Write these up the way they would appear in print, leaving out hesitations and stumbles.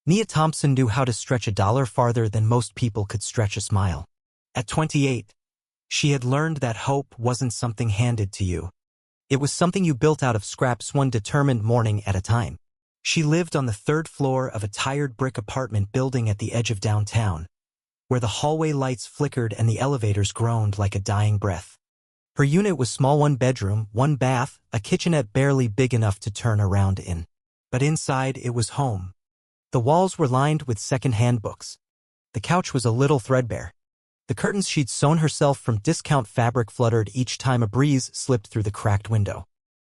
Nia Thompson knew how to stretch $1 farther than most people could stretch a smile. At 28, she had learned that hope wasn't something handed to you. It was something you built out of scraps one determined morning at a time. She lived on the 3rd floor of a tired brick apartment building at the edge of downtown, where the hallway lights flickered and the elevators groaned like a dying breath. Her unit was small, 1 bedroom, 1 bath, a kitchenette barely big enough to turn around in. But inside it was home. The walls were lined with second-hand books. The couch was a little threadbare. The curtains she'd sewn herself from discount fabric fluttered each time a breeze slipped through the cracked window.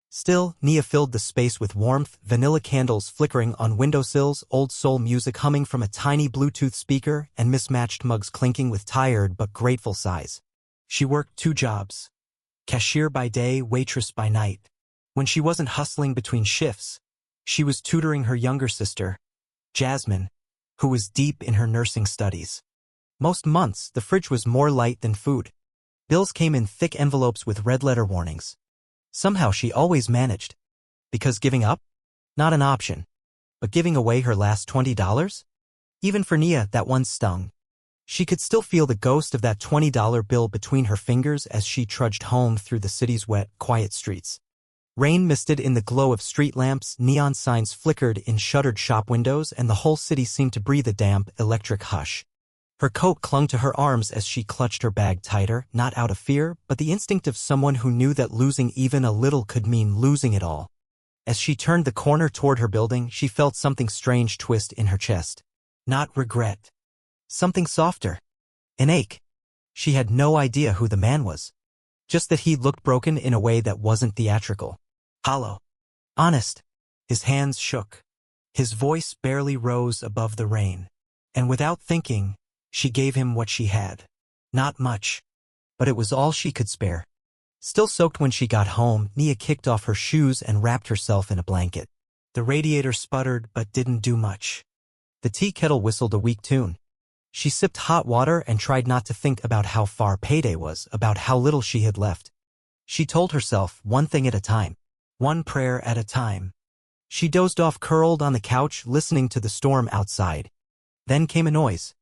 Still, Nia filled the space with warmth, vanilla candles flickering on windowsills, old soul music humming from a tiny Bluetooth speaker, and mismatched mugs clinking with tired but grateful sighs. She worked 2 jobs. Cashier by day, waitress by night. When she wasn't hustling between shifts, she was tutoring her younger sister, Jasmine, who was deep in her nursing studies. Most months, the fridge was more light than food. Bills came in thick envelopes with red-letter warnings. Somehow she always managed. Because giving up? Not an option. But giving away her last $20? Even for Nia, that one stung. She could still feel the ghost of that $20 bill between her fingers as she trudged home through the city's wet, quiet streets. Rain misted in the glow of street lamps, neon signs flickered in shuttered shop windows, and the whole city seemed to breathe a damp, electric hush. Her coat clung to her arms as she clutched her bag tighter, not out of fear, but the instinct of someone who knew that losing even a little could mean losing it all. As she turned the corner toward her building, she felt something strange twist in her chest. Not regret. Something softer. An ache. She had no idea who the man was. Just that he looked broken in a way that wasn't theatrical. Hollow. Honest. His hands shook. His voice barely rose above the rain. And without thinking, she gave him what she had. Not much. But it was all she could spare. Still soaked when she got home, Nia kicked off her shoes and wrapped herself in a blanket. The radiator sputtered but didn't do much. The tea kettle whistled a weak tune. She sipped hot water and tried not to think about how far payday was, about how little she had left. She told herself, one thing at a time. One prayer at a time. She dozed off, curled on the couch, listening to the storm outside. Then came a noise.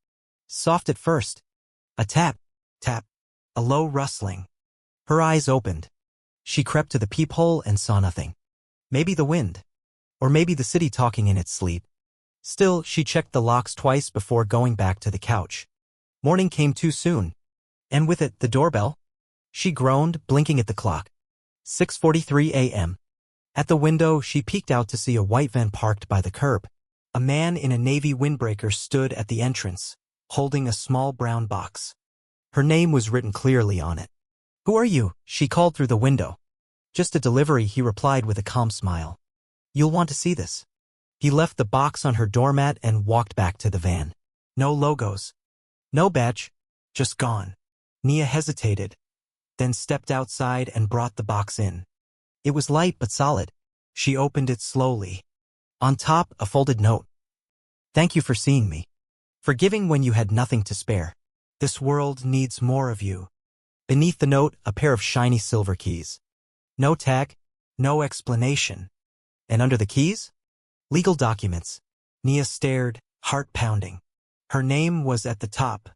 Soft at first. A tap, tap, a low rustling. Her eyes opened. She crept to the peephole and saw nothing. Maybe the wind. Or maybe the city talking in its sleep. Still, she checked the locks twice before going back to the couch. Morning came too soon. And with it, the doorbell. She groaned, blinking at the clock. 6:43 a.m. At the window, she peeked out to see a white van parked by the curb. A man in a navy windbreaker stood at the entrance, holding a small brown box. Her name was written clearly on it. "Who are you?" she called through the window. "Just a delivery," he replied with a calm smile. "You'll want to see this." He left the box on her doormat and walked back to the van. No logos. No badge. Just gone. Nia hesitated, then stepped outside and brought the box in. It was light but solid. She opened it slowly. On top, a folded note. "Thank you for seeing me. For giving when you had nothing to spare. This world needs more of you." Beneath the note, a pair of shiny silver keys. No tag, no explanation. And under the keys? Legal documents. Nia stared, heart pounding. Her name was at the top.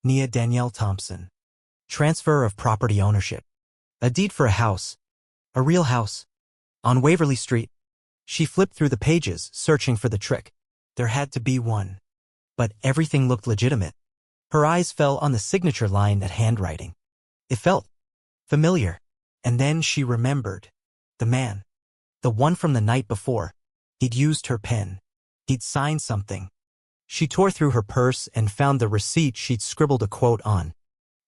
Nia Danielle Thompson. Transfer of property ownership. A deed for a house. A real house. On Waverly Street. She flipped through the pages, searching for the trick. There had to be one. But everything looked legitimate. Her eyes fell on the signature line, that handwriting. It felt familiar. And then she remembered. The man. The one from the night before. He'd used her pen. He'd signed something. She tore through her purse and found the receipt she'd scribbled a quote on.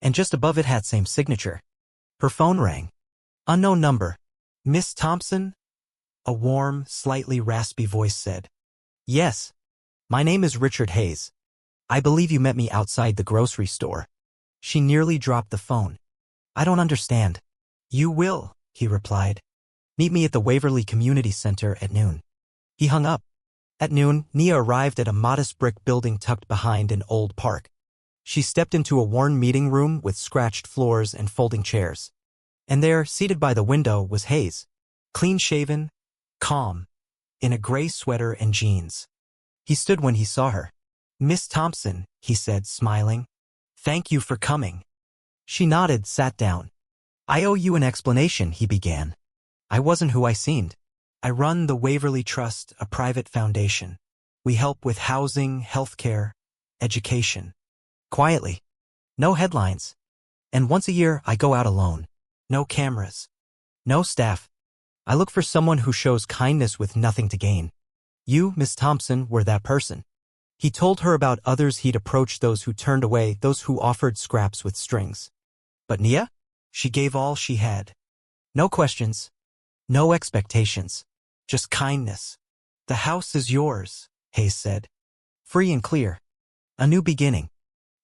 And just above it had same signature. Her phone rang. Unknown number. "Miss Thompson?" A warm, slightly raspy voice said. "Yes. My name is Richard Hayes. I believe you met me outside the grocery store." She nearly dropped the phone. "I don't understand." "You will," he replied. "Meet me at the Waverly Community Center at noon." He hung up. At noon, Nia arrived at a modest brick building tucked behind an old park. She stepped into a worn meeting room with scratched floors and folding chairs. And there, seated by the window, was Hayes. Clean-shaven, calm, in a gray sweater and jeans. He stood when he saw her. "Miss Thompson," he said, smiling. "Thank you for coming." She nodded, sat down. "I owe you an explanation," he began. "I wasn't who I seemed. I run the Waverly Trust, a private foundation. We help with housing, healthcare, education. Quietly. No headlines. And once a year, I go out alone. No cameras. No staff. I look for someone who shows kindness with nothing to gain. You, Miss Thompson, were that person." He told her about others he'd approached, those who turned away, those who offered scraps with strings. But Nia? She gave all she had. No questions. No expectations. Just kindness. "The house is yours," Hayes said. "Free and clear. A new beginning."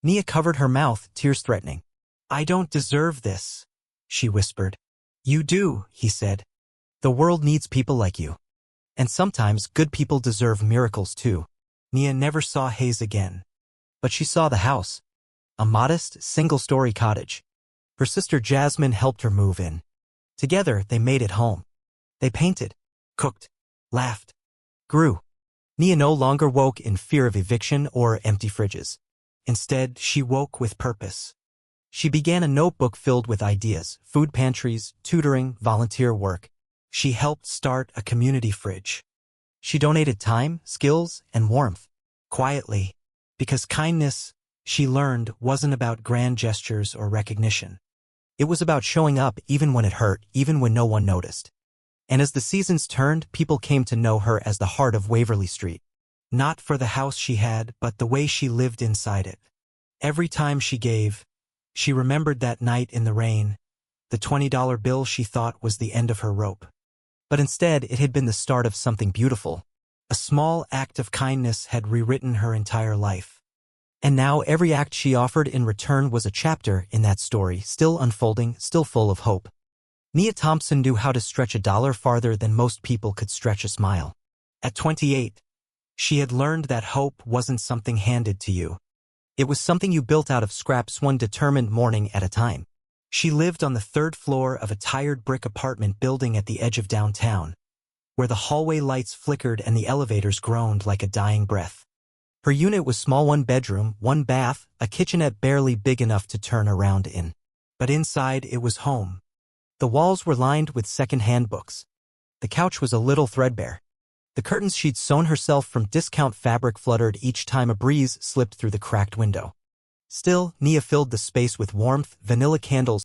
Nia covered her mouth, tears threatening. "I don't deserve this," she whispered. "You do," he said. "The world needs people like you. And sometimes good people deserve miracles too." Nia never saw Hayes again. But she saw the house. A modest, single-story cottage. Her sister Jasmine helped her move in. Together, they made it home. They painted, cooked, laughed, grew. Nia no longer woke in fear of eviction or empty fridges. Instead, she woke with purpose. She began a notebook filled with ideas, food pantries, tutoring, volunteer work. She helped start a community fridge. She donated time, skills, and warmth. Quietly. Because kindness, she learned, wasn't about grand gestures or recognition. It was about showing up even when it hurt, even when no one noticed. And as the seasons turned, people came to know her as the heart of Waverly Street. Not for the house she had, but the way she lived inside it. Every time she gave, she remembered that night in the rain, the $20 bill she thought was the end of her rope. But instead, it had been the start of something beautiful. A small act of kindness had rewritten her entire life. And now every act she offered in return was a chapter in that story, still unfolding, still full of hope. Nia Thompson knew how to stretch a dollar farther than most people could stretch a smile. At 28, she had learned that hope wasn't something handed to you. It was something you built out of scraps, one determined morning at a time. She lived on the third floor of a tired brick apartment building at the edge of downtown, where the hallway lights flickered and the elevators groaned like a dying breath. Her unit was small, one bedroom, one bath, a kitchenette barely big enough to turn around in. But inside it was home. The walls were lined with second-hand books. The couch was a little threadbare. The curtains she'd sewn herself from discount fabric fluttered each time a breeze slipped through the cracked window. Still, Nia filled the space with warmth, vanilla candles